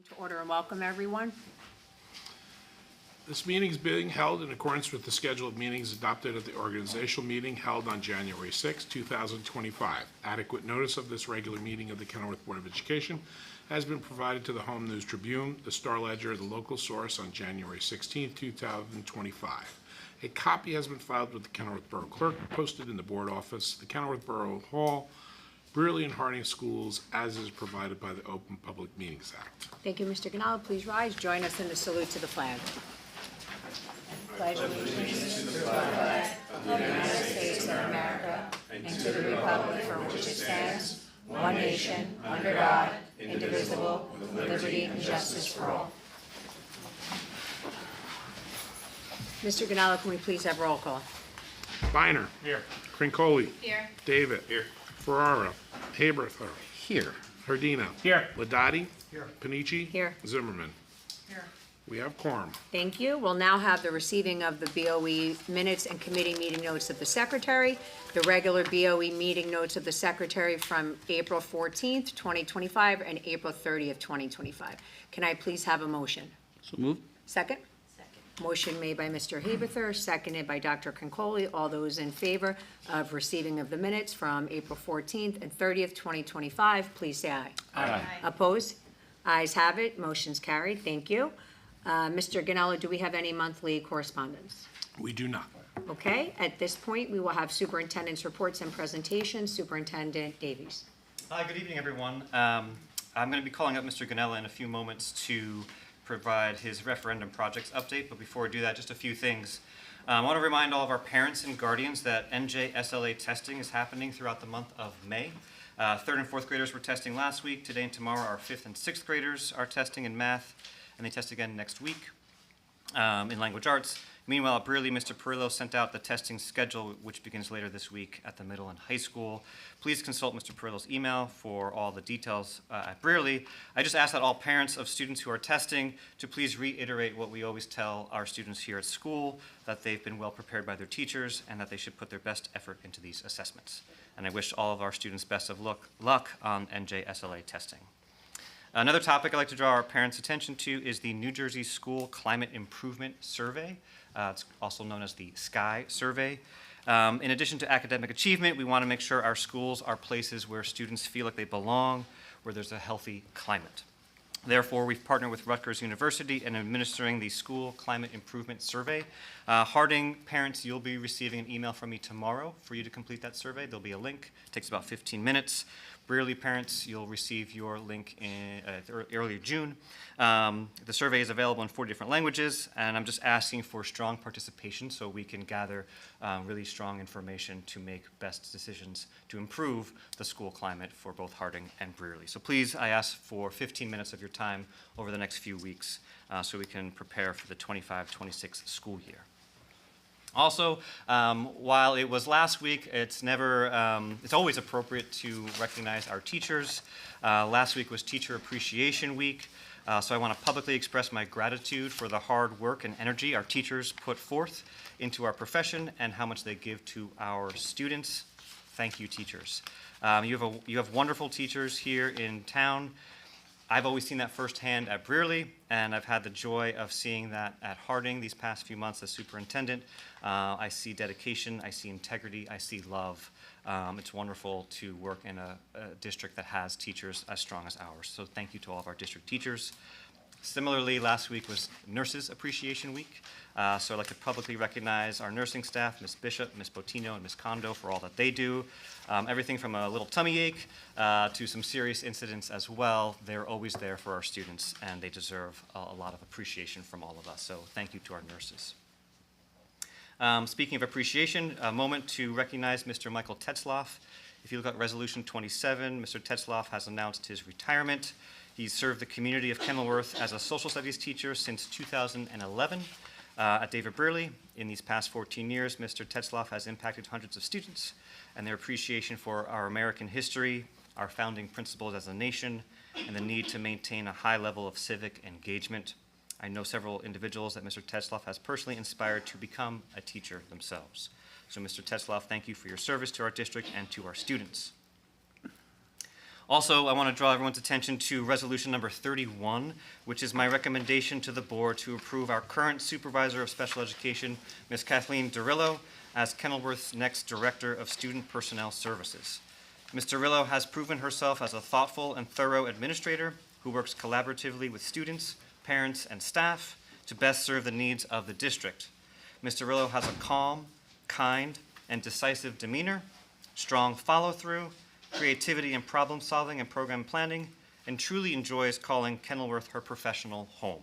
To order and welcome everyone. This meeting is being held in accordance with the schedule of meetings adopted at the organizational meeting held on January 6, 2025. Adequate notice of this regular meeting of the Kenilworth Board of Education has been provided to the Home News Tribune, the Star Ledger, the local source on January 16, 2025. A copy has been filed with the Kenilworth Borough Clerk, posted in the board office, the Kenilworth Borough Hall, Brearley and Harding Schools, as is provided by the Open Public Meetings Act. Thank you, Mr. Ganala. Please rise. Join us in the salute to the flag. Pledge allegiance to the flag of the United States of America and to the republic for which it stands, one nation, under God, indivisible, with liberty and justice for all. Mr. Ganala, can we please have roll call? Biner. Here. Crincoli. Here. David. Here. Ferrara. Haberther. Here. Hardina. Here. Ladati. Here. Panici. Here. Zimmerman. Here. We have quorum. Thank you. We'll now have the receiving of the BOE minutes and committee meeting notes of the secretary, the regular BOE meeting notes of the secretary from April 14th, 2025 and April 30th, 2025. Can I please have a motion? So moved. Second? Motion made by Mr. Haberther, seconded by Dr. Concoli. All those in favor of receiving of the minutes from April 14th and 30th, 2025, please say aye. Aye. Opposed? Ayes have it. Motion's carried. Thank you. Mr. Ganello, do we have any monthly correspondence? We do not. Okay, at this point, we will have superintendent's reports and presentations. Superintendent Davies. Hi, good evening, everyone. I'm going to be calling up Mr. Ganella in a few moments to provide his referendum projects update, but before I do that, just a few things. I want to remind all of our parents and guardians that NJSLA testing is happening throughout the month of May. Third and fourth graders were testing last week. Today and tomorrow, our fifth and sixth graders are testing in math, and they test again next week in language arts. Meanwhile, at Brearley, Mr. Perillo sent out the testing schedule, which begins later this week at the middle and high school. Please consult Mr. Perillo's email for all the details at Brearley. I just ask that all parents of students who are testing to please reiterate what we always tell our students here at school, that they've been well prepared by their teachers and that they should put their best effort into these assessments. And I wish all of our students best of luck on NJSLA testing. Another topic I'd like to draw our parents' attention to is the New Jersey School Climate Improvement Survey. It's also known as the SKY Survey. In addition to academic achievement, we want to make sure our schools are places where students feel like they belong, where there's a healthy climate. Therefore, we've partnered with Rutgers University in administering the School Climate Improvement Survey. Harding parents, you'll be receiving an email from me tomorrow for you to complete that survey. There'll be a link. It takes about 15 minutes. Brearley parents, you'll receive your link in early June. The survey is available in 4 different languages, and I'm just asking for strong participation so we can gather really strong information to make best decisions to improve the school climate for both Harding and Brearley. So please, I ask for 15 minutes of your time over the next few weeks so we can prepare for the 25-26 school year. Also, while it was last week, it's always appropriate to recognize our teachers. Last week was Teacher Appreciation Week, so I want to publicly express my gratitude for the hard work and energy our teachers put forth into our profession and how much they give to our students. Thank you, teachers. You have wonderful teachers here in town. I've always seen that firsthand at Brearley, and I've had the joy of seeing that at Harding these past few months as superintendent. I see dedication, I see integrity, I see love. It's wonderful to work in a district that has teachers as strong as ours. So thank you to all of our district teachers. Similarly, last week was Nurses Appreciation Week. So I'd like to publicly recognize our nursing staff, Ms. Bishop, Ms. Botino, and Ms. Kondo for all that they do. Everything from a little tummy ache to some serious incidents as well. They're always there for our students, and they deserve a lot of appreciation from all of us. So thank you to our nurses. Speaking of appreciation, a moment to recognize Mr. Michael Tetzloff. If you look at Resolution 27, Mr. Tetzloff has announced his retirement. He's served the community of Kenilworth as a social studies teacher since 2011 at David Brearley. In these past 14 years, Mr. Tetzloff has impacted hundreds of students, and their appreciation for our American history, our founding principles as a nation, and the need to maintain a high level of civic engagement. I know several individuals that Mr. Tetzloff has personally inspired to become a teacher themselves. So Mr. Tetzloff, thank you for your service to our district and to our students. Also, I want to draw everyone's attention to resolution number 31, which is my recommendation to the board to approve our current supervisor of special education, Ms. Kathleen Dorillo, as Kenilworth's next Director of Student Personnel Services. Ms. Dorillo has proven herself as a thoughtful and thorough administrator who works collaboratively with students, parents, and staff to best serve the needs of the district. Ms. Dorillo has a calm, kind, and decisive demeanor, strong follow-through, creativity in problem-solving and program planning, and truly enjoys calling Kenilworth her professional home.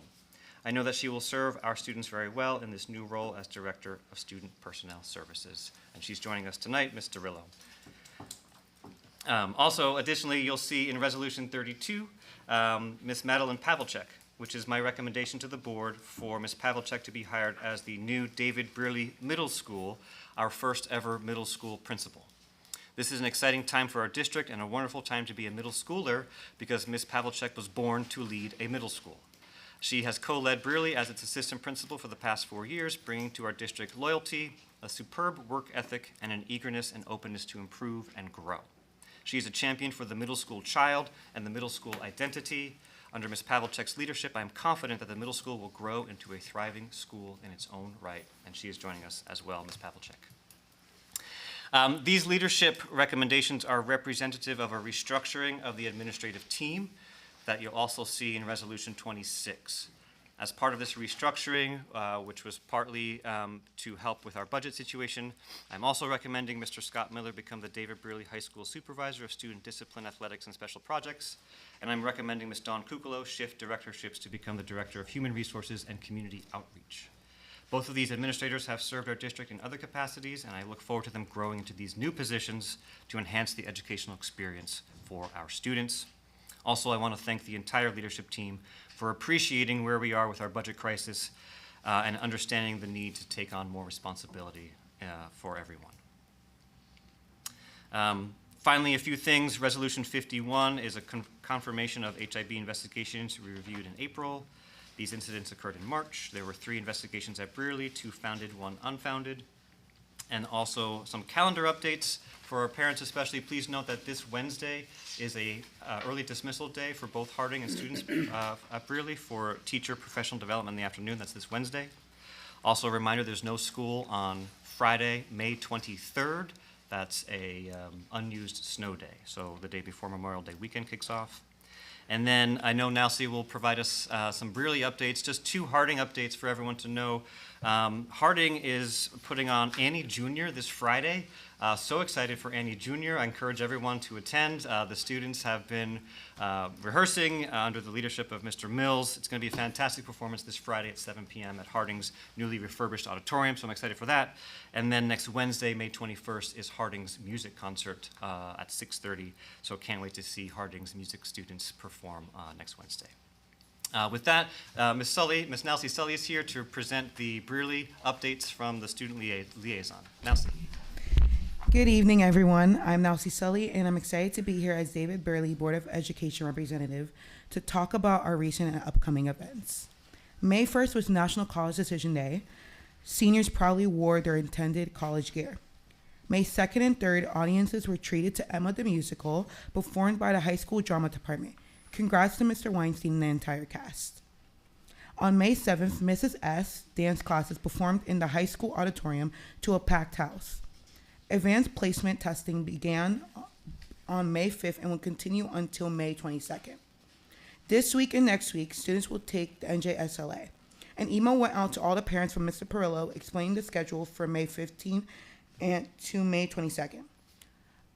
I know that she will serve our students very well in this new role as Director of Student Personnel Services. And she's joining us tonight, Ms. Dorillo. Also, additionally, you'll see in Resolution 32, Ms. Madeline Pavlicek, which is my recommendation to the board for Ms. Pavlicek to be hired as the new David Brearley Middle School, our first ever middle school principal. This is an exciting time for our district and a wonderful time to be a middle schooler because Ms. Pavlicek was born to lead a middle school. She has co-led Brearley as its assistant principal for the past 4 years, bringing to our district loyalty, a superb work ethic, and an eagerness and openness to improve and grow. She is a champion for the middle school child and the middle school identity. Under Ms. Pavlicek's leadership, I am confident that the middle school will grow into a thriving school in its own right, and she is joining us as well, Ms. Pavlicek. These leadership recommendations are representative of a restructuring of the administrative team that you'll also see in Resolution 26. As part of this restructuring, which was partly to help with our budget situation, I'm also recommending Mr. Scott Miller become the David Brearley High School Supervisor of Student Discipline, Athletics, and Special Projects. And I'm recommending Ms. Dawn Kukolo shift directorships to become the Director of Human Resources and Community Outreach. Both of these administrators have served our district in other capacities, and I look forward to them growing into these new positions to enhance the educational experience for our students. Also, I want to thank the entire leadership team for appreciating where we are with our budget crisis and understanding the need to take on more responsibility for everyone. Finally, a few things. Resolution 51 is a confirmation of HIB investigations we reviewed in April. These incidents occurred in March. There were 3 investigations at Brearley, 2 founded, 1 unfounded. And also some calendar updates for our parents especially. Please note that this Wednesday is a early dismissal day for both Harding and students at Brearley for teacher professional development in the afternoon. That's this Wednesday. Also a reminder, there's no school on Friday, May 23rd. That's a unused snow day. So the day before Memorial Day weekend kicks off. And then I know Nalcy will provide us some Brearley updates, just 2 Harding updates for everyone to know. Harding is putting on Annie Jr. this Friday. So excited for Annie Jr. I encourage everyone to attend. The students have been rehearsing under the leadership of Mr. Mills. It's going to be a fantastic performance this Friday at 7 p.m. at Harding's newly refurbished auditorium, so I'm excited for that. And then next Wednesday, May 21st, is Harding's music concert at 6:30, so can't wait to see Harding's music students perform next Wednesday. With that, Ms. Nalcy Sully is here to present the Brearley updates from the student liaison. Nalcy. Good evening, everyone. I'm Nalcy Sully, and I'm excited to be here as David Brearley Board of Education representative to talk about our recent and upcoming events. May 1st was National College Decision Day. Seniors proudly wore their intended college gear. May 2nd and 3rd, audiences were treated to Emma the Musical, performed by the high school drama department. Congrats to Mr. Weinstein and the entire cast. On May 7th, Mrs. S. dance classes performed in the high school auditorium to a packed house. Advanced placement testing began on May 5th and will continue until May 22nd. This week and next week, students will take the NJSLA. An email went out to all the parents from Mr. Perillo explaining the schedule for May 15th and to May 22nd.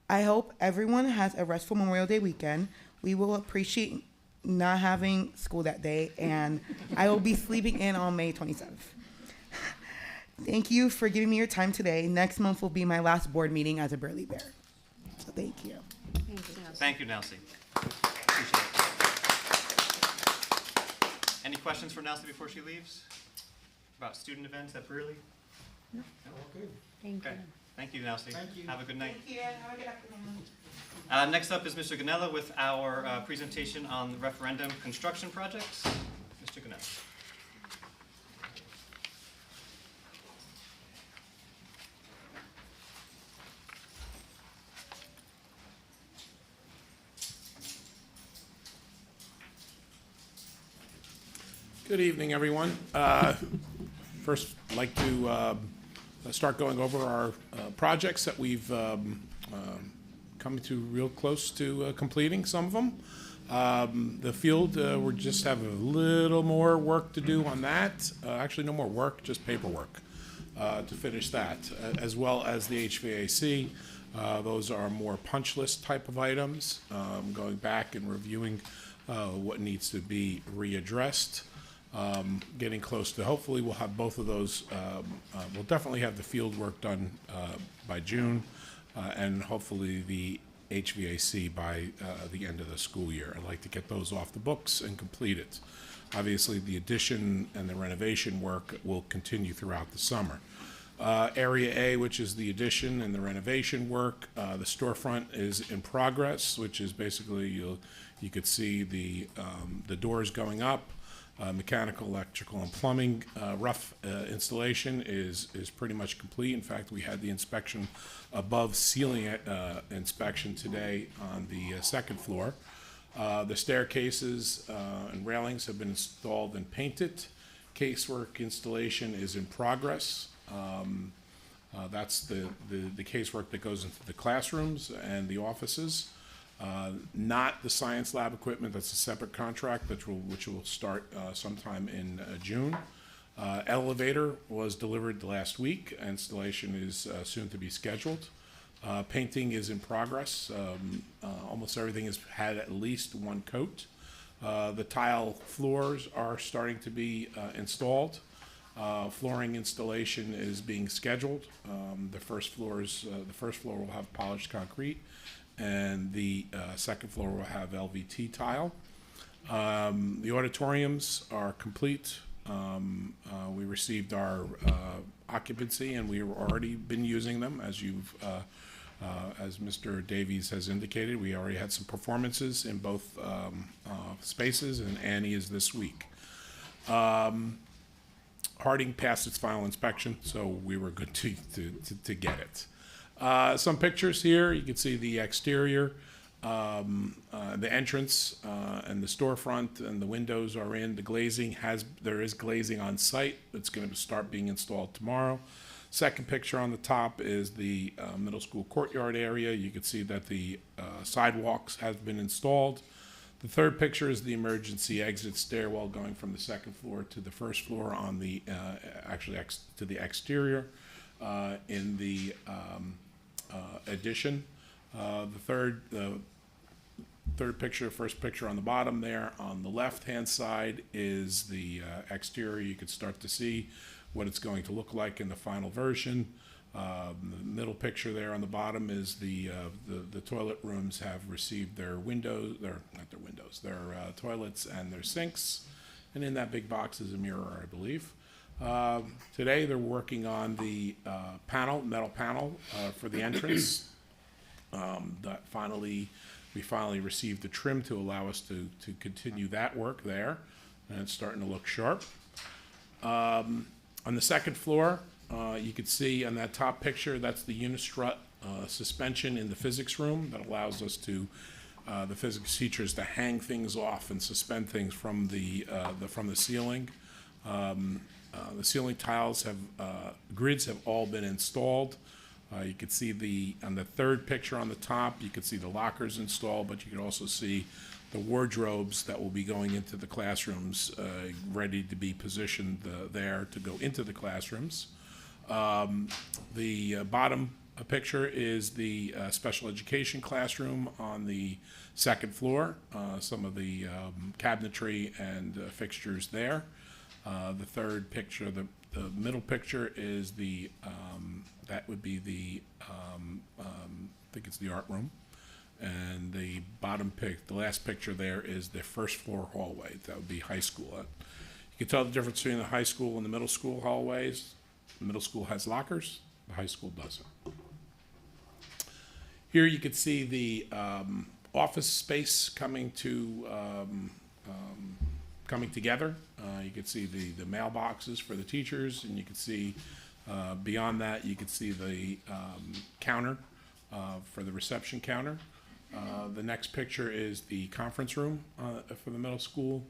I hope everyone has a restful Memorial Day weekend. We will appreciate not having school that day, and I will be sleeping in on May 27th. Thank you for giving me your time today. Next month will be my last board meeting as a Brearley Bear. So thank you. Thank you, Nalcy. Appreciate it. Any questions for Nalcy before she leaves? About student events at Brearley? No. Good. Thank you. Thank you, Nalcy. Thank you. Have a good night. Thank you. Have a good afternoon. Next up is Mr. Ganella with our presentation on the referendum construction projects. Mr. Ganella. Good evening, everyone. First, I'd like to start going over our projects that we've come to real close to completing, some of them. The field, we just have a little more work to do on that. Actually, no more work, just paperwork to finish that, as well as the HVAC. Those are more punch list type of items, going back and reviewing what needs to be readdressed. Getting close to, hopefully we'll have both of those, we'll definitely have the field work done by June, and hopefully the HVAC by the end of the school year. I'd like to get those off the books and complete it. Obviously, the addition and the renovation work will continue throughout the summer. Area A, which is the addition and the renovation work, the storefront is in progress, which is basically you could see the doors going up. Mechanical, electrical, and plumbing rough installation is pretty much complete. In fact, we had the inspection above ceiling inspection today on the second floor. The staircases and railings have been installed and painted. Casework installation is in progress. That's the casework that goes into the classrooms and the offices. Not the science lab equipment, that's a separate contract which will start sometime in June. Elevator was delivered last week. Installation is soon to be scheduled. Painting is in progress. Almost everything has had at least one coat. The tile floors are starting to be installed. Flooring installation is being scheduled. The first floor will have polished concrete, and the second floor will have LVT tile. The auditoriums are complete. We received our occupancy, and we've already been using them, as Mr. Davies has indicated. We already had some performances in both spaces, and Annie is this week. Harding passed its final inspection, so we were good to get it. Some pictures here. You can see the exterior, the entrance, and the storefront, and the windows are in. The glazing there is glazing on site. It's going to start being installed tomorrow. Second picture on the top is the middle school courtyard area. You can see that the sidewalks have been installed. The third picture is the emergency exit stairwell going from the second floor to the first floor on the to the exterior in the addition. The third picture, first picture on the bottom there, on the left-hand side is the exterior. You can start to see what it's going to look like in the final version. The middle picture there on the bottom is the toilet rooms have received their toilets and their sinks, and in that big box is a mirror, I believe. Today they're working on the metal panel for the entrance. We finally received the trim to allow us to continue that work there, and it's starting to look sharp. On the second floor, you can see on that top picture, that's the unistrut suspension in the physics room that allows us to, the physics teachers, to hang things off and suspend things from the ceiling. The ceiling tiles grids have all been installed. You can see on the third picture on the top, you can see the lockers installed, but you can also see the wardrobes that will be going into the classrooms, ready to be positioned there to go into the classrooms. The bottom picture is the special education classroom on the second floor. Some of the cabinetry and fixtures there. The third picture, the middle picture is that would be the, I think it's the art room. And the the last picture there is the first floor hallway. That would be high school. You can tell the difference between the high school and the middle school hallways. The middle school has lockers, the high school doesn't. Here you can see the office space coming together. You can see the mailboxes for the teachers, and you can see beyond that, you can see the counter for the reception counter. The next picture is the conference room for the middle school.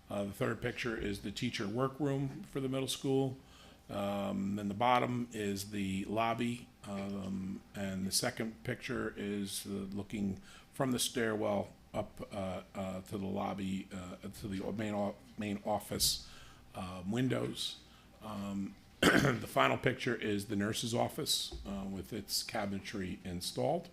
The third picture is the teacher workroom for the middle school. Then the bottom is the lobby, and the second picture is looking from the stairwell up to the lobby, to the main office windows. The final picture is the nurse's office with its cabinetry installed.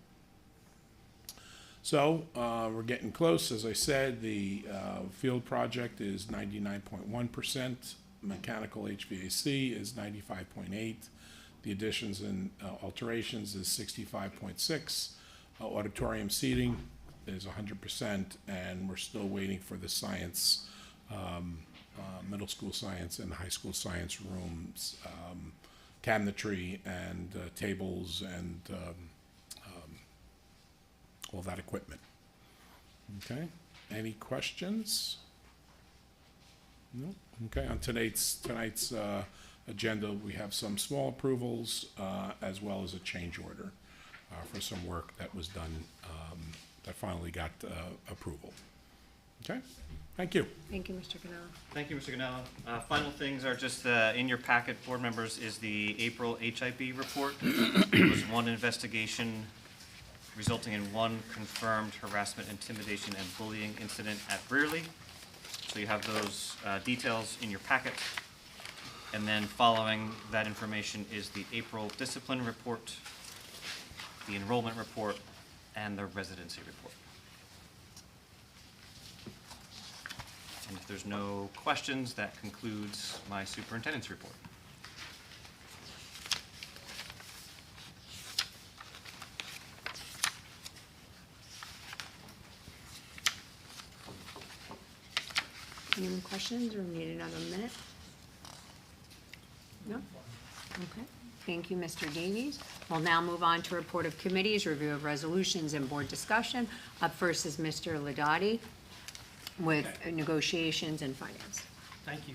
So we're getting close. As I said, the field project is 99.1%. Mechanical HVAC is 95.8%. The additions and alterations is 65.6%. Auditorium seating is 100%, and we're still waiting for the science, middle school science and high school science rooms, cabinetry and tables and all that equipment. Okay, any questions? No? Okay, on tonight's agenda, we have some small approvals as well as a change order for some work that was done that finally got approval. Okay, thank you. Thank you, Mr. Canella. Thank you, Mr. Ganella. Final things are just in your packet, board members, is the April HIB report. There was one investigation resulting in one confirmed harassment, intimidation, and bullying incident at Brearley. So you have those details in your packet. And then following that information is the April discipline report, the enrollment report, and the residency report. And if there's no questions, that concludes my superintendent's report. Any more questions, or need another minute? No? Okay. Thank you, Mr. Davies. We'll now move on to report of committees, review of resolutions, and board discussion. Up first is Mr. Ladati with negotiations and finance. Thank you.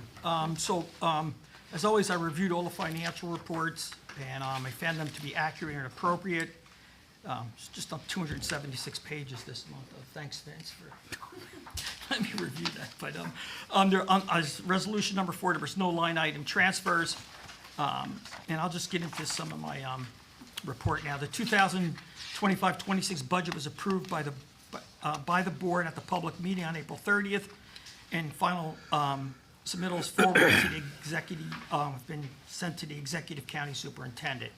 As always, I reviewed all the financial reports, and I found them to be accurate and appropriate. It's just on 276 pages this month. Thanks, Vince, for let me review that. But as resolution number 4, there was no line item transfers. And I'll just get into some of my report now. The 2025-26 budget was approved by the board at the public meeting on April 30th, and final submittals forward to the executive have been sent to the executive county superintendent.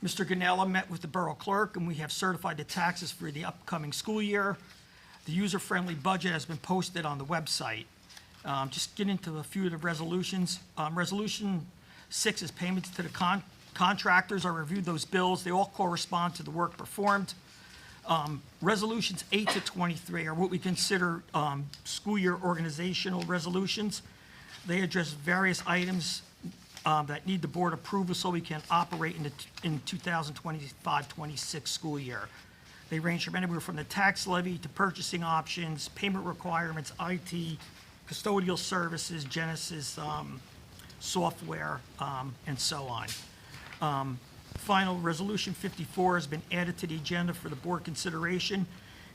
Mr. Ganella met with the borough clerk, and we have certified the taxes for the upcoming school year. The user-friendly budget has been posted on the website. Just get into a few of the resolutions. Resolution 6 is payments to the contractors. I reviewed those bills. They all correspond to the work performed. Resolutions 8 to 23 are what we consider school year organizational resolutions. They address various items that need the board approval so we can operate in 2025-26 school year. They range from anywhere from the tax levy to purchasing options, payment requirements, IT, custodial services, Genesis software, and so on. Final resolution 54 has been added to the agenda for the board consideration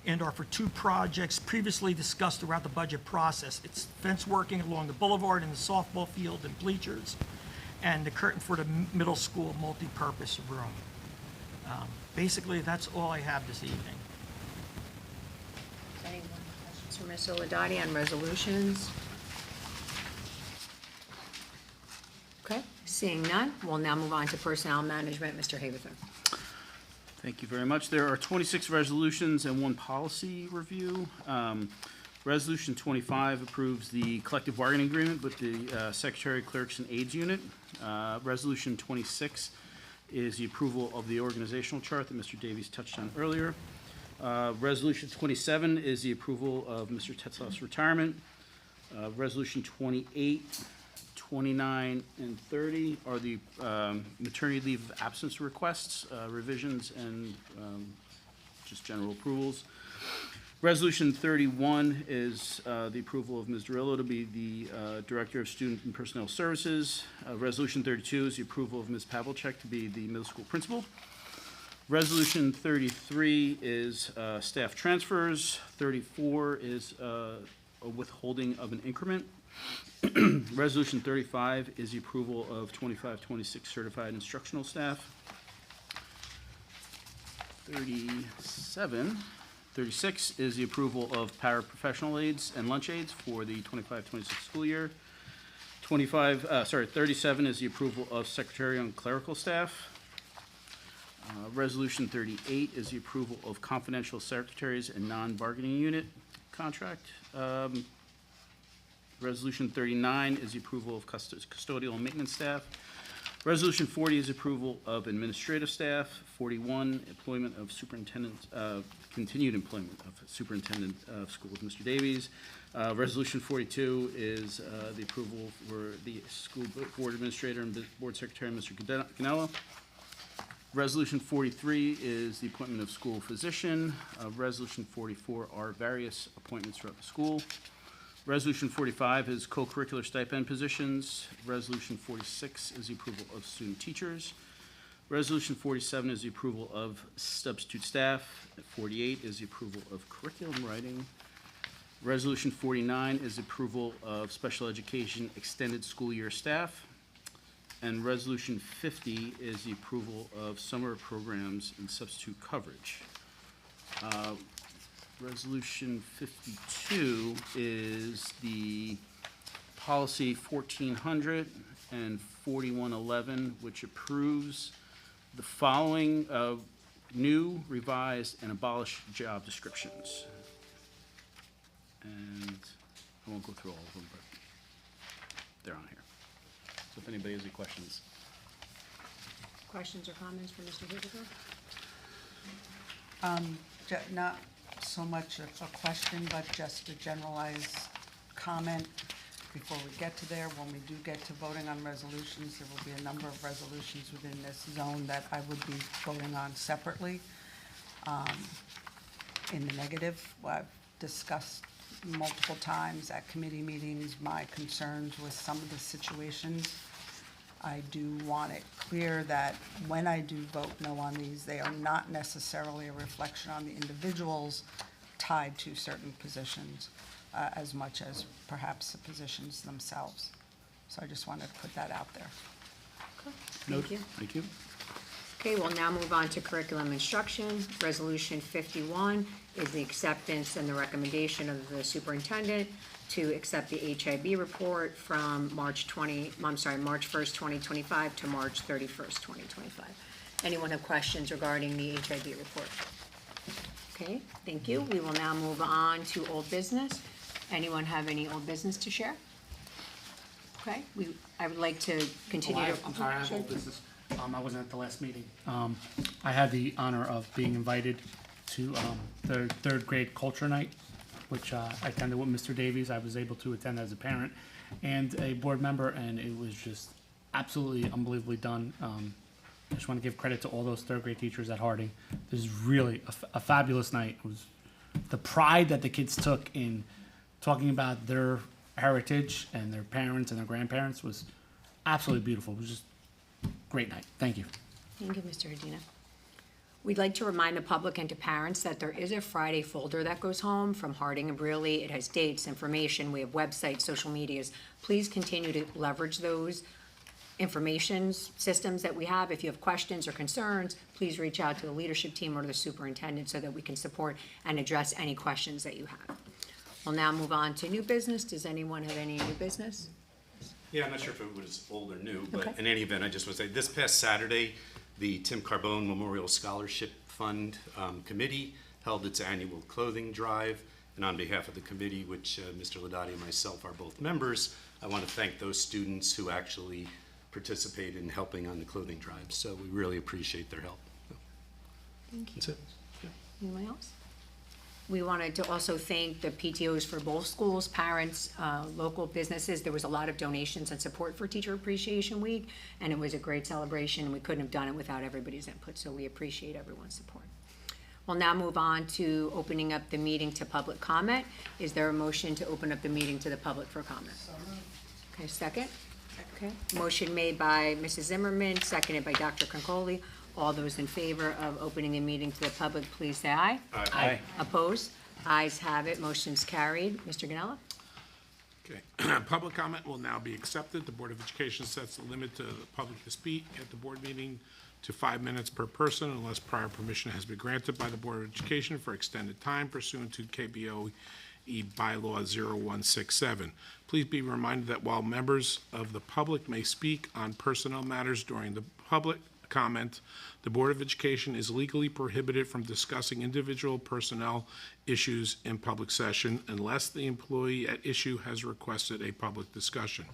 and are for 2 projects previously discussed throughout the budget process. It's fence working along the boulevard and the softball field and bleachers, and the curtain for the middle school multi-purpose room. Basically, that's all I have this evening. Any more questions for Mr. Ladati on resolutions? Okay, seeing none, we'll now move on to personnel management. Mr. Haverthorne. Thank you very much. There are 26 resolutions and 1 policy review. Resolution 25 approves the collective bargaining agreement with the Secretary, Clerks, and Aides Unit. Resolution 26 is the approval of the organizational chart that Mr. Davies touched on earlier. Resolution 27 is the approval of Mr. Tetzlaff's retirement. Resolution 28, 29, and 30 are the maternity leave absence requests, revisions, and just general approvals. Resolution 31 is the approval of Ms. Dorillo to be the Director of Student and Personnel Services. Resolution 32 is the approval of Ms. Pavlicek to be the middle school principal. Resolution 33 is staff transfers. 34 is a withholding of an increment. Resolution 35 is the approval of 25-26 certified instructional staff. 36 is the approval of paraprofessional aides and lunch aides for the 25-26 school year. 37 is the approval of secretarial and clerical staff. Resolution 38 is the approval of confidential secretaries and non-bargaining unit contract. Resolution 39 is the approval of custodial and maintenance staff. Resolution 40 is approval of administrative staff. 41, employment of superintendent, continued employment of superintendent of schools, Mr. Davies. Resolution 42 is the approval for the school board administrator and board secretary, Mr. Ganello. Resolution 43 is the appointment of school physician. Resolution 44 are various appointments throughout the school. Resolution 45 is co-curricular stipend positions. Resolution 46 is the approval of student teachers. Resolution 47 is the approval of substitute staff. 48 is the approval of curriculum writing. Resolution 49 is approval of special education extended school year staff. And Resolution 50 is the approval of summer programs and substitute coverage. Resolution 52 is the policy 1400 and 4111, which approves the following new, revised, and abolished job descriptions. And I won't go through all of them, but they're on here. So if anybody has any questions. Questions or comments for Mr. Whitaker? Not so much a question, but just a generalized comment before we get to there. When we do get to voting on resolutions, there will be a number of resolutions within this zone that I would be voting on separately. In the negative, I've discussed multiple times at committee meetings my concerns with some of the situations. I do want it clear that when I do vote no on these, they are not necessarily a reflection on the individuals tied to certain positions, as much as perhaps the positions themselves. So I just wanted to put that out there. Thank you. Thank you. Okay, we'll now move on to curriculum instruction. Resolution 51 is the acceptance and the recommendation of the superintendent to accept the HIB report from March 1st, 2025 to March 31st, 2025. Anyone have questions regarding the HIB report? Okay, thank you. We will now move on to old business. Anyone have any old business to share? Okay, I would like to continue to. I'm sorry, I have Sure. old business. I wasn't at the last meeting. I had the honor of being invited to the third grade culture night, which I attended with Mr. Davies. I was able to attend as a parent and a board member, and it was just absolutely unbelievably done. I just want to give credit to all those third grade teachers at Harding. This is really a fabulous night. It was the pride that the kids took in talking about their heritage and their parents and their grandparents was absolutely beautiful. It was just a great night. Thank you. Thank you, Mr. Hedina. We'd like to remind the public and to parents that there is a Friday folder that goes home from Harding and Brearley. It has dates, information, we have websites, social medias. Please continue to leverage those information systems that we have. If you have questions or concerns, please reach out to the leadership team or to the superintendent so that we can support and address any questions that you have. We'll now move on to new business. Does anyone have any new business? Yeah, I'm not sure if it was old or new, but Okay. in any event, I just want to say, this past Saturday, the Tim Carbone Memorial Scholarship Fund Committee held its annual clothing drive, and on behalf of the committee, which Mr. Ladati and myself are both members, I want to thank those students who actually participated in helping on the clothing drive, so we really appreciate their help. Thank you. That's it. Anyone else? We wanted to also thank the PTOs for both schools, parents, local businesses. There was a lot of donations and support for Teacher Appreciation Week, and it was a great celebration. We couldn't have done it without everybody's input, so we appreciate everyone's support. We'll now move on to opening up the meeting to public comment. Is there a motion to open up the meeting to the public for comment? Okay, second? Okay, motion made by Mrs. Zimmerman, seconded by Dr. Concoli. All those in favor of opening the meeting to the public, please say aye. Aye. Aye. Opposed? Ayes have it, motion's carried. Mr. Ganella? Okay, public comment will now be accepted. The Board of Education sets the limit to the public to speak at the board meeting to 5 minutes per person unless prior permission has been granted by the Board of Education for extended time pursuant to KBOE Bylaw 0167. Please be reminded that while members of the public may speak on personnel matters during the public comment, the Board of Education is legally prohibited from discussing individual personnel issues in public session unless the employee at issue has requested a public discussion.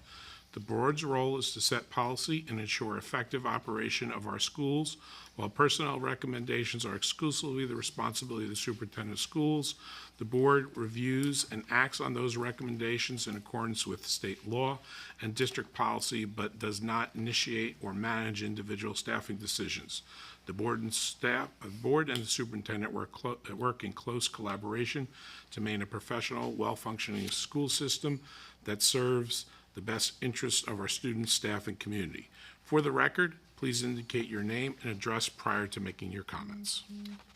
The board's role is to set policy and ensure effective operation of our schools. While personnel recommendations are exclusively the responsibility of the superintendent of schools, the board reviews and acts on those recommendations in accordance with state law and district policy, but does not initiate or manage individual staffing decisions. The board and the superintendent work in close collaboration to maintain a professional, well-functioning school system that serves the best interests of our students, staff, and community. For the record, please indicate your name and address prior to making your comments.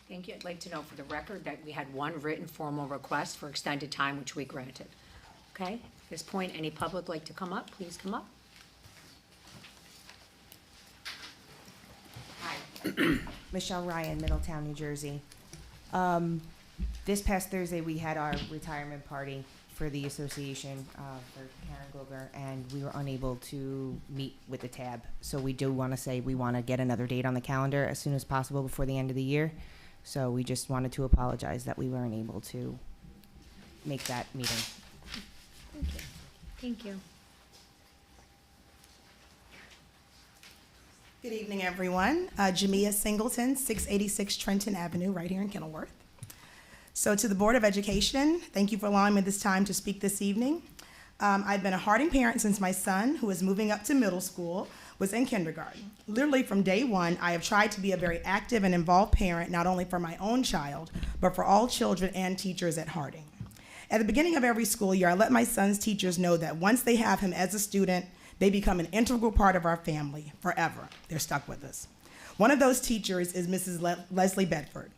Thank you. I'd like to know for the record that we had one written formal request for extended time, which we granted. Okay, at this point, any public like to come up, please come up. Hi. Michelle Ryan, Middletown, New Jersey. This past Thursday, we had our retirement party for the association for Karen Goger, and we were unable to meet with the tab. So we do want to say we want to get another date on the calendar as soon as possible before the end of the year. So we just wanted to apologize that we weren't able to make that meeting. Thank you. Thank you. Good evening, everyone. Jamia Singleton, 686 Trenton Avenue, right here in Kenilworth. So to the Board of Education, thank you for allowing me this time to speak this evening. I've been a Harding parent since my son, who is moving up to middle school, was in kindergarten. Literally from day one, I have tried to be a very active and involved parent, not only for my own child, but for all children and teachers at Harding. At the beginning of every school year, I let my son's teachers know that once they have him as a student, they become an integral part of our family forever. They're stuck with us. One of those teachers is Mrs. Leslie Bedford.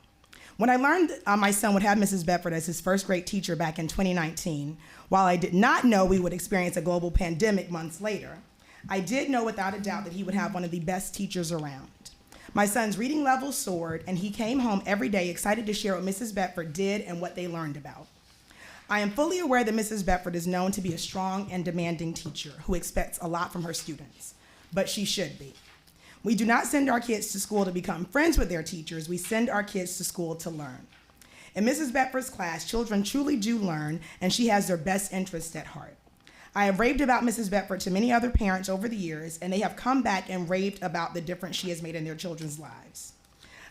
When I learned my son would have Mrs. Bedford as his first grade teacher back in 2019, while I did not know we would experience a global pandemic months later, I did know without a doubt that he would have one of the best teachers around. My son's reading level soared, and he came home every day excited to share what Mrs. Bedford did and what they learned about. I am fully aware that Mrs. Bedford is known to be a strong and demanding teacher who expects a lot from her students, but she should be. We do not send our kids to school to become friends with their teachers. We send our kids to school to learn. In Mrs. Bedford's class, children truly do learn, and she has their best interests at heart. I have raved about Mrs. Bedford to many other parents over the years, and they have come back and raved about the difference she has made in their children's lives.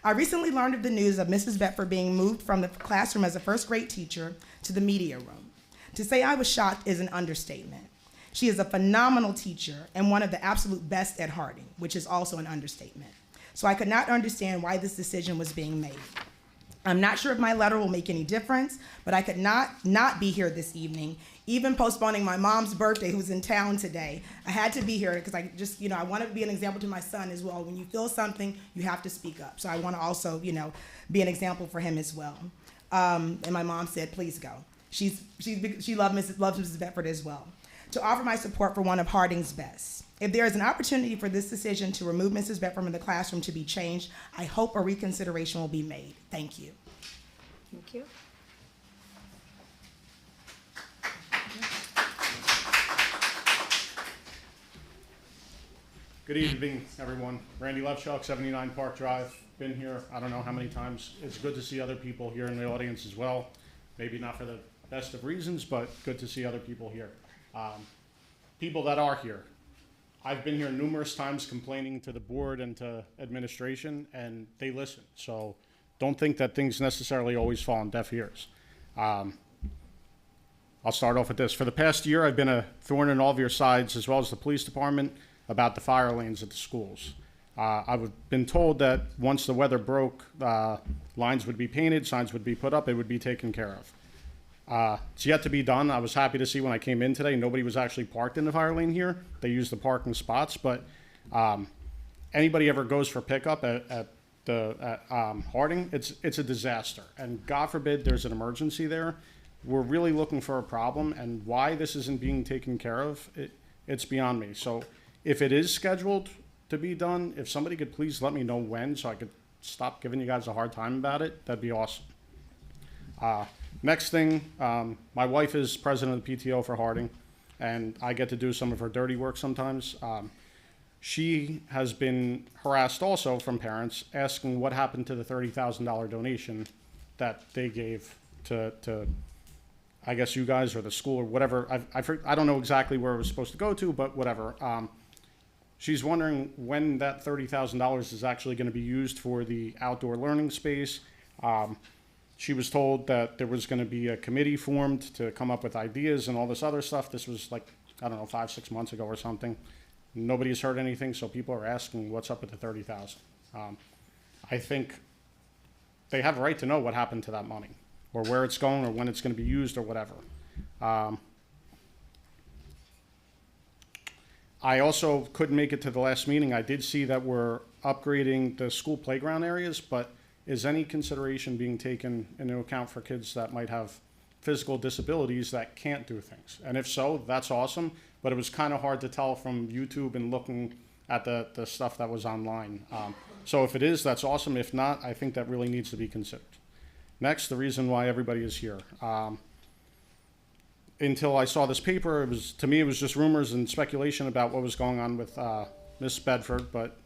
I recently learned of the news of Mrs. Bedford being moved from the classroom as a first grade teacher to the media room. To say I was shocked is an understatement. She is a phenomenal teacher and one of the absolute best at Harding, which is also an understatement. So I could not understand why this decision was being made. I'm not sure if my letter will make any difference, but I could not be here this evening, even postponing my mom's birthday, who's in town today. I had to be here because I just, I want to be an example to my son as well. When you feel something, you have to speak up. So I want to also, be an example for him as well. And my mom said, please go. She loves Mrs. Bedford as well. To offer my support for one of Harding's best. If there is an opportunity for this decision to remove Mrs. Bedford from the classroom to be changed, I hope a reconsideration will be made. Thank you. Thank you. Good evening, everyone. Randy Levchuk, 79 Park Drive. Been here, I don't know how many times. It's good to see other people here in the audience as well. Maybe not for the best of reasons, but good to see other people here. People that are here. I've been here numerous times complaining to the board and to administration, and they listen. So don't think that things necessarily always fall on deaf ears. I'll start off with this. For the past year, I've been a thorn in all of your sides, as well as the police department, about the fire lanes at the schools. I've been told that once the weather broke, lines would be painted, signs would be put up, it would be taken care of. It's yet to be done. I was happy to see when I came in today, nobody was actually parked in the fire lane here. They used the parking spots, but anybody ever goes for pickup at Harding, it's a disaster. And God forbid there's an emergency there. we're really looking for a problem, and why this isn't being taken care of, it's beyond me. So if it is scheduled to be done, if somebody could please let me know when, so I could stop giving you guys a hard time about it, that'd be awesome. Next thing, my wife is president of the PTO for Harding, and I get to do some of her dirty work sometimes. She has been harassed also from parents asking what happened to the $30,000 donation that they gave to I guess you guys or the school or whatever. I don't know exactly where it was supposed to go to, but whatever. She's wondering when that $30,000 is actually going to be used for the outdoor learning space. She was told that there was going to be a committee formed to come up with ideas and all this other stuff. This was like, I don't know, 5-6 months ago or something. Nobody's heard anything, so people are asking what's up with the $30,000. I think they have a right to know what happened to that money, or where it's going, or when it's going to be used, or whatever. I also couldn't make it to the last meeting. I did see that we're upgrading the school playground areas, but is any consideration being taken into account for kids that might have physical disabilities that can't do things? And if so, that's awesome, but it was kind of hard to tell from YouTube and looking at the stuff that was online. So if it is, that's awesome. If not, I think that really needs to be considered. Next, the reason why everybody is here. Until I saw this paper, to me it was just rumors and speculation about what was going on with Miss Bedford, but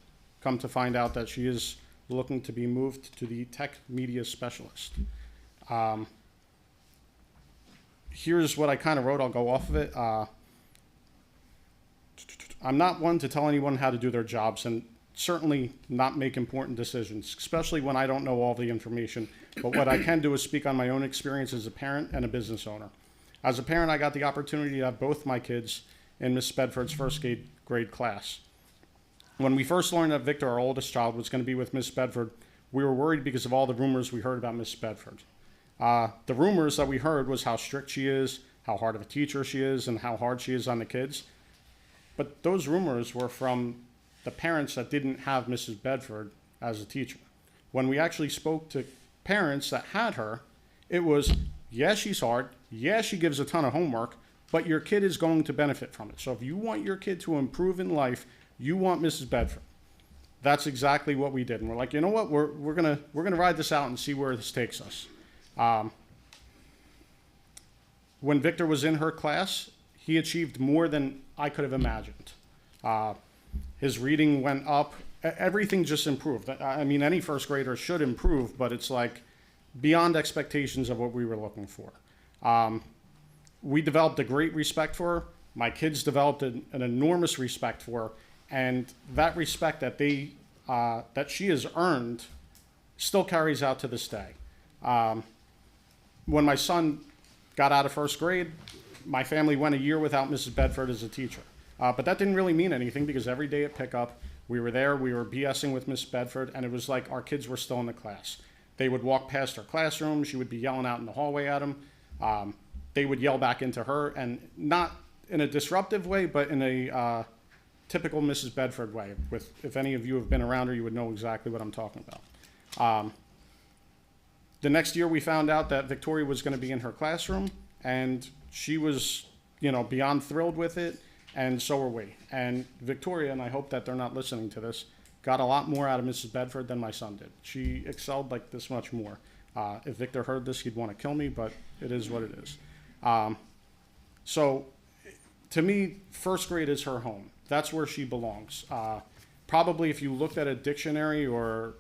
come to find out that she is looking to be moved to the tech media specialist. Here's what I kind of wrote. I'll go off of it. I'm not one to tell anyone how to do their jobs, and certainly not make important decisions, especially when I don't know all the information. But what I can do is speak on my own experience as a parent and a business owner. As a parent, I got the opportunity to have both my kids in Miss Bedford's first grade class. When we first learned that Victor, our oldest child, was going to be with Miss Bedford, we were worried because of all the rumors we heard about Miss Bedford. The rumors that we heard was how strict she is, how hard of a teacher she is, and how hard she is on the kids. But those rumors were from the parents that didn't have Mrs. Bedford as a teacher. When we actually spoke to parents that had her, it was, yeah, she's hard, yeah, she gives a ton of homework, but your kid is going to benefit from it. So if you want your kid to improve in life, you want Mrs. Bedford. That's exactly what we did. And we're like, you know what, we're gonna ride this out and see where this takes us. When Victor was in her class, he achieved more than I could have imagined. His reading went up. Everything just improved. I mean, any first grader should improve, but it's like beyond expectations of what we were looking for. We developed a great respect for her. My kids developed an enormous respect for her, and that respect that that she has earned still carries out to this day. When my son got out of first grade, my family went a year without Mrs. Bedford as a teacher. But that didn't really mean anything because every day at pickup, we were there, we were BSing with Miss Bedford, and it was like our kids were still in the class. They would walk past her classroom, she would be yelling out in the hallway at them. They would yell back into her, and not in a disruptive way, but in a typical Mrs. Bedford way. If any of you have been around her, you would know exactly what I'm talking about. The next year we found out that Victoria was going to be in her classroom, and she was, beyond thrilled with it, and so were we. And Victoria, and I hope that they're not listening to this, got a lot more out of Mrs. Bedford than my son did. She excelled like this much more. If Victor heard this, he'd want to kill me, but it is what it is. So to me, first grade is her home. That's where she belongs. Probably if you looked at a dictionary or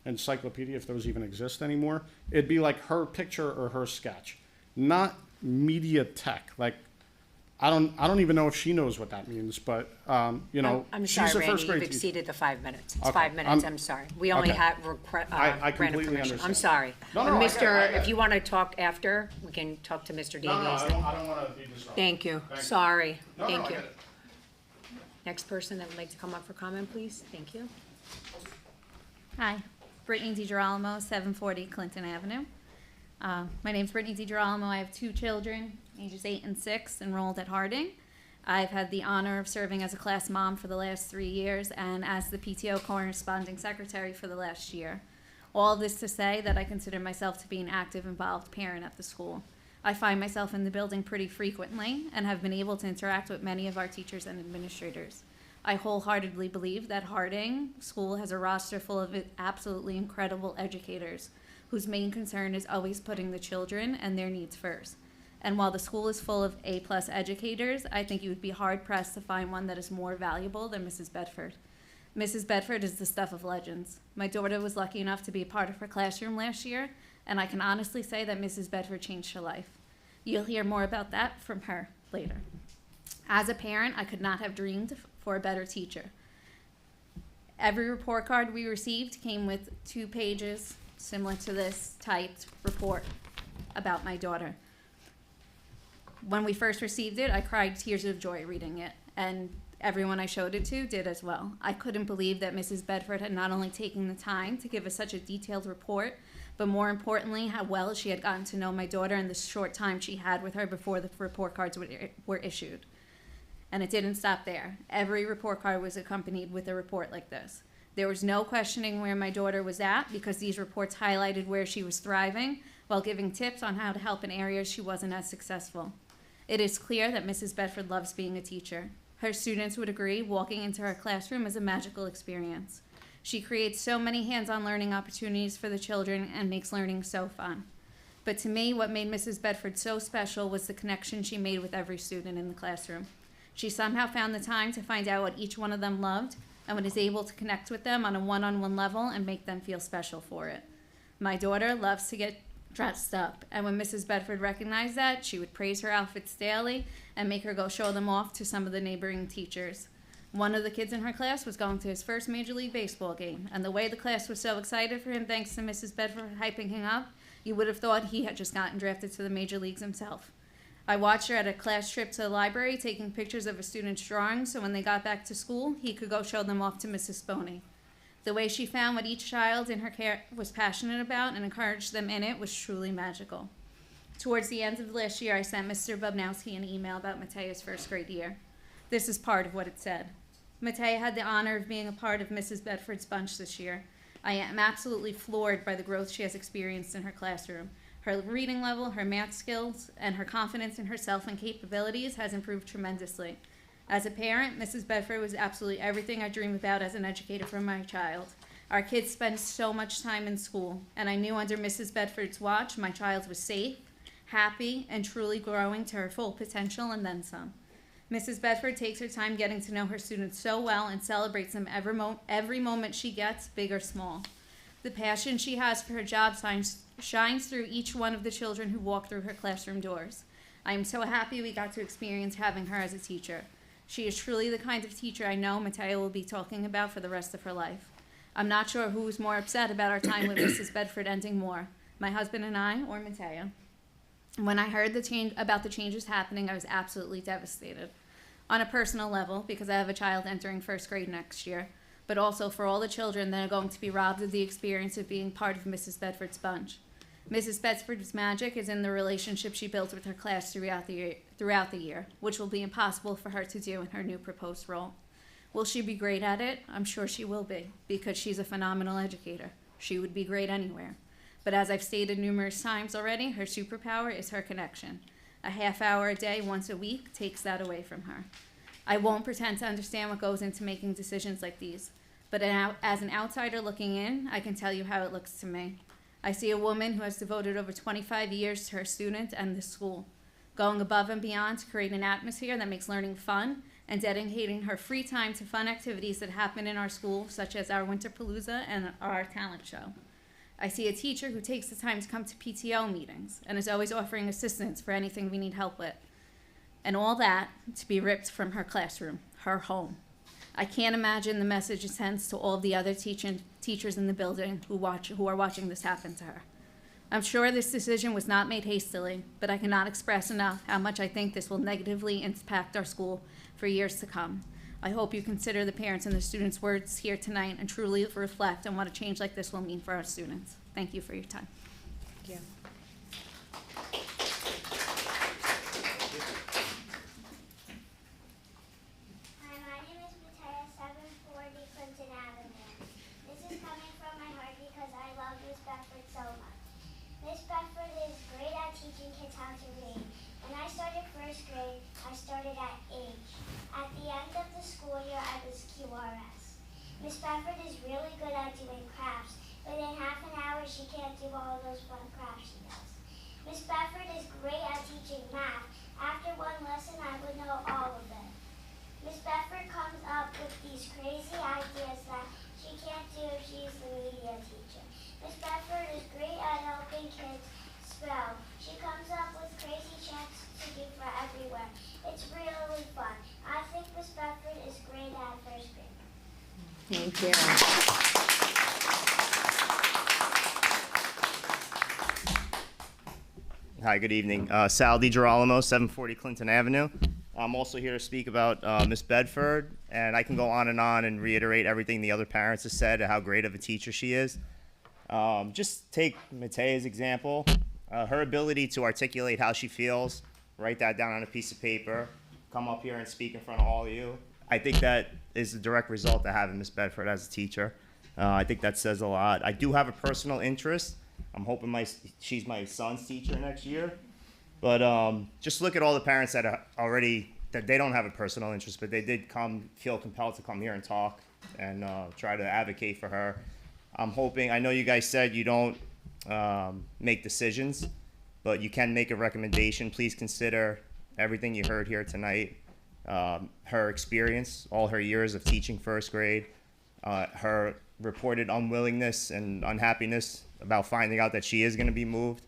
encyclopedia, if those even exist anymore, it'd be like her picture or her sketch, not media tech. Like, I don't even know if she knows what that means, but I'm she's sorry, a Randy, first grade you've teacher. exceeded the 5 minutes. It's Okay, 5 minutes, I'm I'm sorry. We only okay. have I granted completely permission. I'm understand. sorry. No, I get it, I get If it. you want to talk after, we can talk to Mr. Davies. No, I don't want to be disruptive. Thank you. Thank you. Sorry. No, Thank I you. get it. Next person that would like to come up for comment, please. Thank you. Hi, Brittany DiGirolamo, 740 Clinton Avenue. My name's Brittany DiGirolamo. I have 2 children, ages 8 and 6, enrolled at Harding. I've had the honor of serving as a class mom for the last 3 years and as the PTO corresponding secretary for the last year. All this to say that I consider myself to be an active, involved parent at the school. I find myself in the building pretty frequently and have been able to interact with many of our teachers and administrators. I wholeheartedly believe that Harding School has a roster full of absolutely incredible educators whose main concern is always putting the children and their needs first. And while the school is full of A-plus educators, I think you would be hard-pressed to find one that is more valuable than Mrs. Bedford. Mrs. Bedford is the stuff of legends. My daughter was lucky enough to be a part of her classroom last year, and I can honestly say that Mrs. Bedford changed her life. You'll hear more about that from her later. As a parent, I could not have dreamed for a better teacher. Every report card we received came with 2 pages, similar to this typed report about my daughter. When we first received it, I cried tears of joy reading it, and everyone I showed it to did as well. I couldn't believe that Mrs. Bedford had not only taken the time to give us such a detailed report, but more importantly, how well she had gotten to know my daughter in the short time she had with her before the report cards were issued. And it didn't stop there. Every report card was accompanied with a report like this. There was no questioning where my daughter was at because these reports highlighted where she was thriving while giving tips on how to help in areas she wasn't as successful. It is clear that Mrs. Bedford loves being a teacher. Her students would agree walking into her classroom is a magical experience. She creates so many hands-on learning opportunities for the children and makes learning so fun. But to me, what made Mrs. Bedford so special was the connection she made with every student in the classroom. She somehow found the time to find out what each one of them loved and was able to connect with them on a one-on-one level and make them feel special for it. My daughter loves to get dressed up, and when Mrs. Bedford recognized that, she would praise her outfits daily and make her go show them off to some of the neighboring teachers. One of the kids in her class was going to his first Major League Baseball game, and the way the class was so excited for him thanks to Mrs. Bedford hyping him up, you would have thought he had just gotten drafted to the major leagues himself. I watched her at a class trip to the library taking pictures of a student's drawings so when they got back to school, he could go show them off to Mrs. Sponey. The way she found what each child in her care was passionate about and encouraged them in it was truly magical. Towards the end of last year, I sent Mr. Bubnowski an email about Matea's first grade year. This is part of what it said. Matea had the honor of being a part of Mrs. Bedford's bunch this year. I am absolutely floored by the growth she has experienced in her classroom. Her reading level, her math skills, and her confidence in herself and capabilities has improved tremendously. As a parent, Mrs. Bedford was absolutely everything I dream about as an educator for my child. Our kids spend so much time in school, and I knew under Mrs. Bedford's watch, my child was safe, happy, and truly growing to her full potential and then some. Mrs. Bedford takes her time getting to know her students so well and celebrates them every moment she gets, big or small. The passion she has for her job shines through each one of the children who walk through her classroom doors. I am so happy we got to experience having her as a teacher. She is truly the kind of teacher I know Matea will be talking about for the rest of her life. I'm not sure who was more upset about our time with Mrs. Bedford ending more, my husband and I, or Matea. When I heard about the changes happening, I was absolutely devastated. On a personal level, because I have a child entering first grade next year, but also for all the children that are going to be robbed of the experience of being part of Mrs. Bedford's bunch. Mrs. Bedford's magic is in the relationship she builds with her class throughout the year, which will be impossible for her to do in her new proposed role. Will she be great at it? I'm sure she will be, because she's a phenomenal educator. She would be great anywhere. But as I've stated numerous times already, her superpower is her connection. A half hour a day, once a week, takes that away from her. I won't pretend to understand what goes into making decisions like these, but as an outsider looking in, I can tell you how it looks to me. I see a woman who has devoted over 25 years to her students and the school, going above and beyond to create an atmosphere that makes learning fun and dedicating her free time to fun activities that happen in our school, such as our Winter Palooza and our talent show. I see a teacher who takes the time to come to PTO meetings and is always offering assistance for anything we need help with. And all that to be ripped from her classroom, her home. I can't imagine the message it sends to all the other teachers in the building who are watching this happen to her. I'm sure this decision was not made hastily, but I cannot express enough how much I think this will negatively impact our school for years to come. I hope you consider the parents and the students' words here tonight and truly reflect on what a change like this will mean for our students. Thank you for your time. Thank you. Hi, my name is Matea, 740 Clinton Avenue. This is coming from my heart because I love Miss Bedford so much. Miss Bedford is great at teaching kids how to read. When I started first grade, I started at H. At the end of the school year, I was QRS. Miss Bedford is really good at doing crafts, but in half an hour, she can't do all those fun crafts she does. Miss Bedford is great at teaching math. After one lesson, I would know all of it. Miss Bedford comes up with these crazy ideas that she can't do if she's the media teacher. Miss Bedford is great at helping kids spell. She comes up with crazy chants to do for everywhere. It's really fun. I think Miss Bedford is great at first grade. Thank you. Hi, good evening. Sal DiGirolamo, 740 Clinton Avenue. I'm also here to speak about Miss Bedford, and I can go on and reiterate everything the other parents have said, how great of a teacher she is. Just take Matea's example. Her ability to articulate how she feels, write that down on a piece of paper, come up here and speak in front of all of you. I think that is the direct result of having Miss Bedford as a teacher. I think that says a lot. I do have a personal interest. I'm hoping she's my son's teacher next year. But just look at all the parents that are already, that they don't have a personal interest, but they did feel compelled to come here and talk and try to advocate for her. I'm hoping, I know you guys said you don't make decisions, but you can make a recommendation. Please consider everything you heard here tonight. Her experience, all her years of teaching first grade, her reported unwillingness and unhappiness about finding out that she is going to be moved.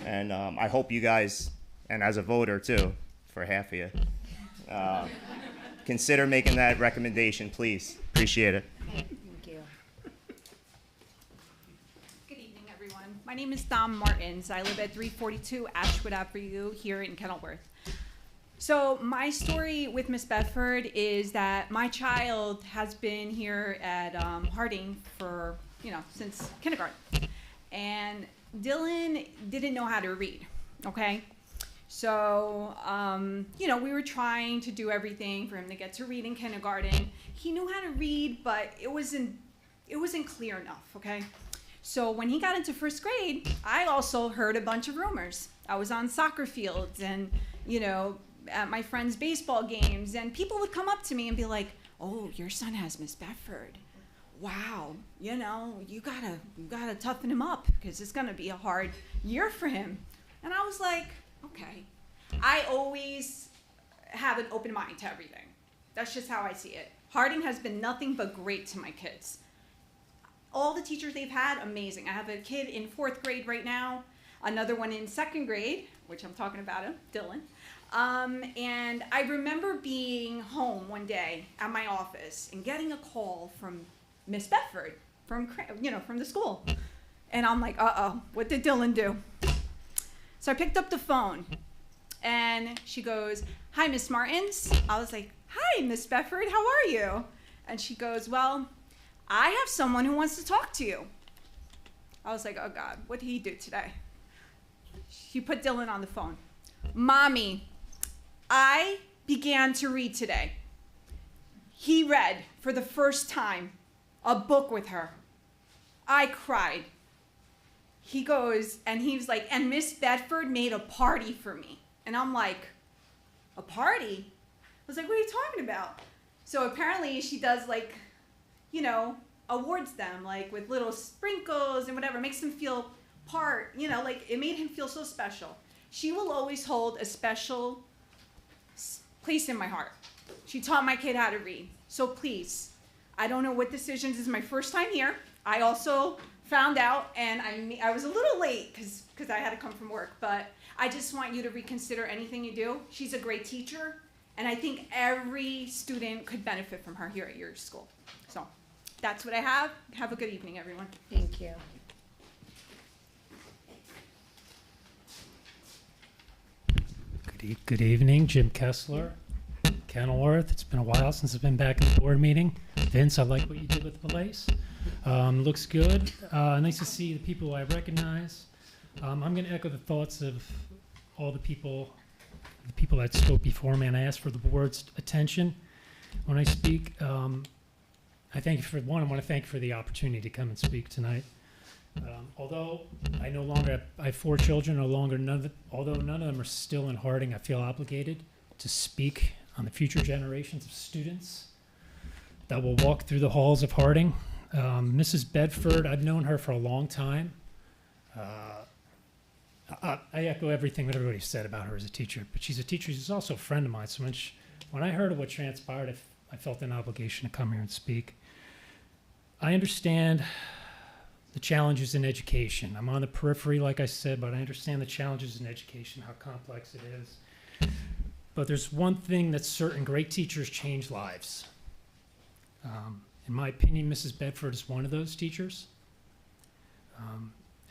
And I hope you guys, and as a voter too, for half of you, consider making that recommendation, please. Appreciate it. Thank you. Good evening, everyone. My name is Dom Martins. I live at 342 Ashwood Avenue here in Kenilworth. So my story with Miss Bedford is that my child has been here at Harding for, since kindergarten. And Dylan didn't know how to read, okay? So, we were trying to do everything for him to get to read in kindergarten. He knew how to read, but it wasn't clear enough, okay? So when he got into first grade, I also heard a bunch of rumors. I was on soccer fields and, at my friends' baseball games, and people would come up to me and be like, "Oh, your son has Miss Bedford. Wow, you gotta toughen him up because it's gonna be a hard year for him." And I was like, okay. I always have an open mind to everything. That's just how I see it. Harding has been nothing but great to my kids. All the teachers they've had, amazing. I have a kid in 4th grade right now, another one in 2nd grade, which I'm talking about him, Dylan. And I remember being home one day at my office and getting a call from Miss Bedford from the school. And I'm like, uh-oh, what did Dylan do? So I picked up the phone and she goes, "Hi, Miss Martins." I was like, "Hi, Miss Bedford, how are you?" And she goes, "Well, I have someone who wants to talk to you." I was like, oh God, what did he do today? She put Dylan on the phone. "Mommy, I began to read today." He read for the first time a book with her. I cried. He goes, and he was like, "And Miss Bedford made a party for me." And I'm like, "A party?" I was like, "What are you talking about?" So apparently she does awards them, with little sprinkles and whatever, makes them feel part, it made him feel so special. She will always hold a special place in my heart. She taught my kid how to read. So please, I don't know what decisions, this is my first time here. I also found out, and I was a little late because I had to come from work, but I just want you to reconsider anything you do. She's a great teacher, and I think every student could benefit from her here at your school. So that's what I have. Have a good evening, everyone. Thank you. Good evening, Jim Kessler, Kenilworth. It's been a while since I've been back in the board meeting. Vince, I like what you did with the place. Looks good. Nice to see the people I recognize. I'm going to echo the thoughts of all the people that spoke before me, and I ask for the board's attention when I speak. I thank you for I want to thank you for the opportunity to come and speak tonight. Although I no longer, I have 4 children, although none of them are still in Harding, I feel obligated to speak on the future generations of students that will walk through the halls of Harding. Mrs. Bedford, I've known her for a long time. I echo everything that everybody said about her as a teacher, but she's a teacher. She's also a friend of mine. So when I heard of what transpired, I felt an obligation to come here and speak. I understand the challenges in education. I'm on the periphery, like I said, but I understand the challenges in education, how complex it is. But there's one thing that's certain: great teachers change lives. In my opinion, Mrs. Bedford is one of those teachers.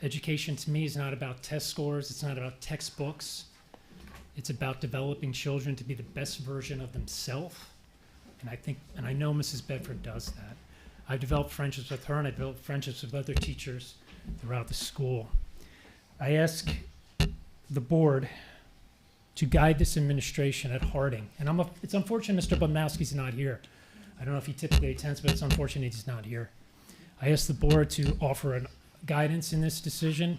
Education to me is not about test scores. It's not about textbooks. It's about developing children to be the best version of themselves. And I know Mrs. Bedford does that. I've developed friendships with her, and I've developed friendships with other teachers throughout the school. I ask the board to guide this administration at Harding. And it's unfortunate Mr. Bumowski's not here. I don't know if he typically attends, but it's unfortunate he's not here. I ask the board to offer guidance in this decision.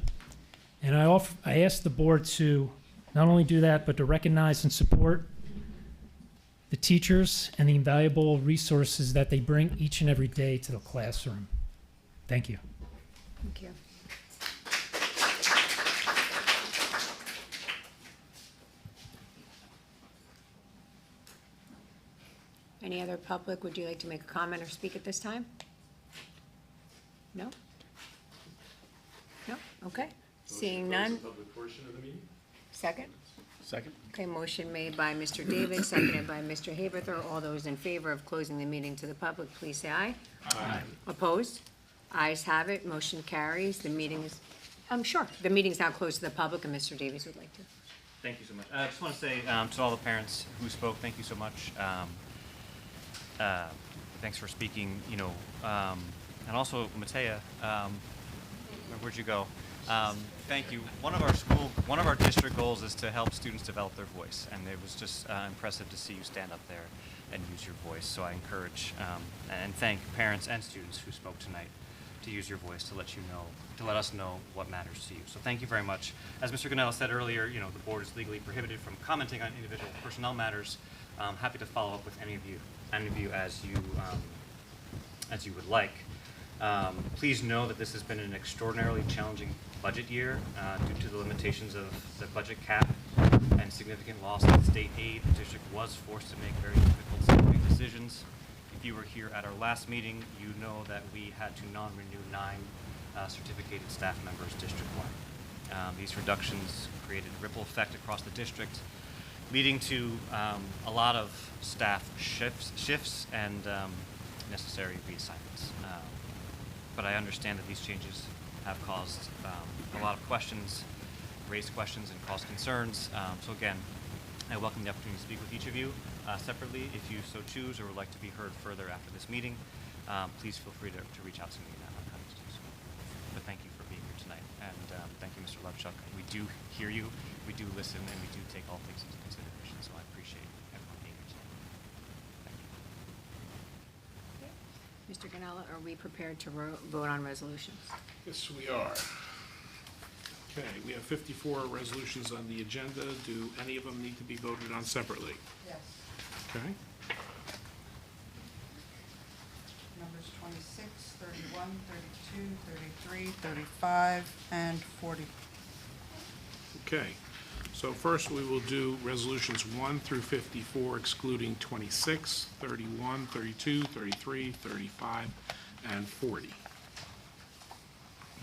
And I ask the board to not only do that, but to recognize and support the teachers and the invaluable resources that they bring each and every day to the classroom. Thank you. Thank you. Any other public, would you like to make a comment or speak at this time? No? No? Okay. Seeing none. Public portion of the meeting? Second? Second? Okay, motion made by Mr. Davis, seconded by Mr. Haberther. All those in favor of closing the meeting to the public, please say aye. Aye. Opposed? Ayes have it, motion carries. The meeting is, sure, the meeting's now closed to the public, and Mr. Davis would like to. Thank you so much. I just want to say to all the parents who spoke, thank you so much. Thanks for speaking, and also Matea, where'd you go? Thank you. One of our district goals is to help students develop their voice, and it was just impressive to see you stand up there and use your voice. So I encourage and thank parents and students who spoke tonight to use your voice to let us know what matters to you. So thank you very much. As Mr. Gunnell said earlier, the board is legally prohibited from commenting on individual personnel matters. I'm happy to follow up with any of you as you would like. Please know that this has been an extraordinarily challenging budget year due to the limitations of the budget cap and significant loss of state aid. The district was forced to make very difficult staffing decisions. If you were here at our last meeting, you know that we had to non-renew 9 certificated staff members district-wide. These reductions created a ripple effect across the district, leading to a lot of staff shifts and necessary reassignments. But I understand that these changes have caused a lot of questions, raised questions, and caused concerns. So again, I welcome the opportunity to speak with each of you separately if you so choose or would like to be heard further after this meeting. Please feel free to reach out to me, and I'm happy to do so. But thank you for being here tonight, and thank you, Mr. Levchuk. We do hear you, we do listen, and we do take all things into consideration, so I appreciate everyone being here tonight. Thank you. Mr. Ganella, are we prepared to vote on resolutions? Yes, we are. Okay, we have 54 resolutions on the agenda. Do any of them need to be voted on separately? Yes. Okay. Numbers 26, 31, 32, 33, 35, and 40. Okay, so first we will do resolutions 1 through 54 excluding 26, 31, 32, 33, 35, and 40.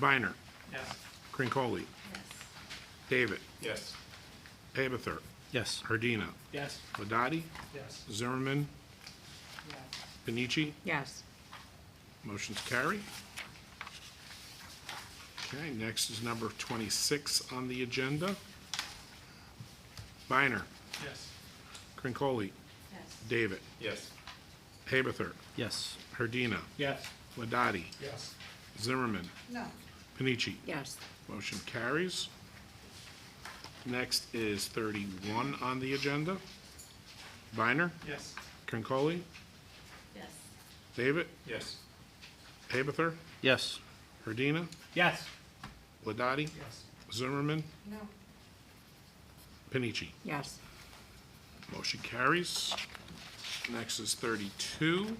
Biner. Yes. Crincoli. Yes. David. Yes. Abather. Yes. Hardina. Yes. Ladati. Yes. Zimmerman. Yes. Panici. Yes. Motion's carry. Okay, next is number 26 on the agenda. Biner. Yes. Crincoli. Yes. David. Yes. Haberther. Yes. Hardina. Yes. Ladati. Yes. Zimmerman. No. Panici. Yes. Motion carries. Next is 31 on the agenda. Biner. Yes. Crincoli. Yes. David. Yes. Haberther. Yes. Herdina, Yes. Ladati, Yes. Zimmerman, No. Panici. Yes. Motion carries. Next is 32.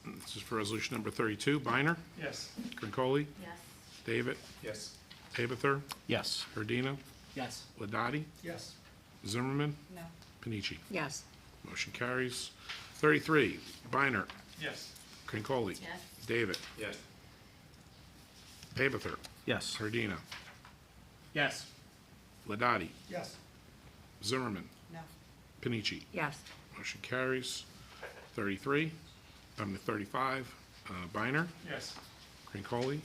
This is for resolution number 32. Biner, Yes. Crincoli, Yes. David, Yes. Abather, Yes. Herdina, Yes. Ladati, Yes. Zimmerman, No. Panici. Yes. Motion carries. 33. Biner, Yes. Crincoli, Yes. David, Yes. Abather, Yes. Herdina, Yes. Ladati, Yes. Zimmerman, No. Panici. Yes. Motion carries. 33, 35, Biner, Yes. Crincoli,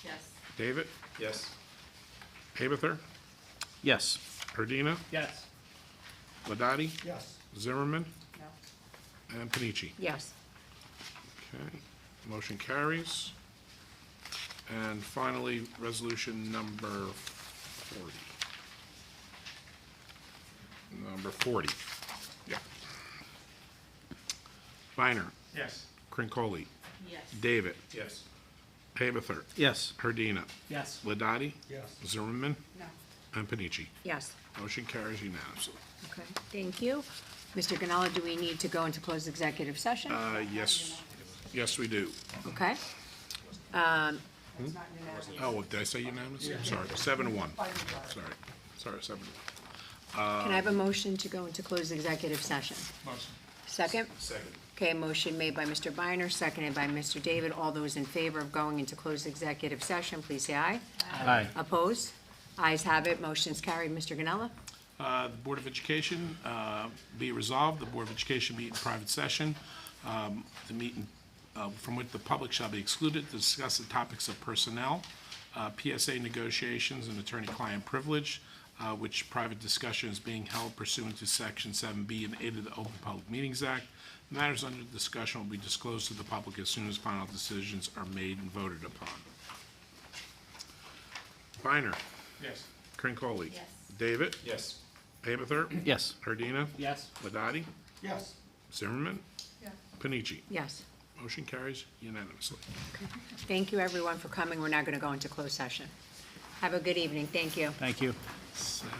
Yes. David, Yes. Abather, Yes. Herdina, Yes. Ladati, Yes. Zimmerman, No. and Panici. Yes. Okay, motion carries. And finally, resolution number 40. Number 40, yeah. Biner, Yes. Crincoli, Yes. David, Yes. Abather, Yes. Herdina, Yes. Ladati, Yes. Zimmerman, No. and Panici. Yes. Motion carries unanimously. Okay, thank you. Mr. Ganella, do we need to go into closed executive session? Yes, we do. Okay. Oh, did I say unanimous? Sorry, 7-1. Sorry, 7-1. Can I have a motion to go into closed executive session? Motion. Second? Second. Okay, motion made by Mr. Biner, seconded by Mr. David. All those in favor of going into closed executive session, please say aye. Aye. Opposed? Ayes have it, motion's carried. Mr. Ganella? The Board of Education, be it resolved, the Board of Education meet in private session. The meeting from which the public shall be excluded to discuss the topics of personnel, PSA negotiations, and attorney-client privilege, which private discussion is being held pursuant to Section 7B and 8 of the Open Public Meetings Act. Matters under discussion will be disclosed to the public as soon as final decisions are made and voted upon. Biner, Yes. Crincoli. Yes. David, Yes. Abather, Yes. Herdina, Yes. Ladati, Yes. Zimmerman, Panici. Yes. Motion carries unanimously. Thank you, everyone, for coming. We're now going to go into closed session. Have a good evening. Thank you. Thank you. 7.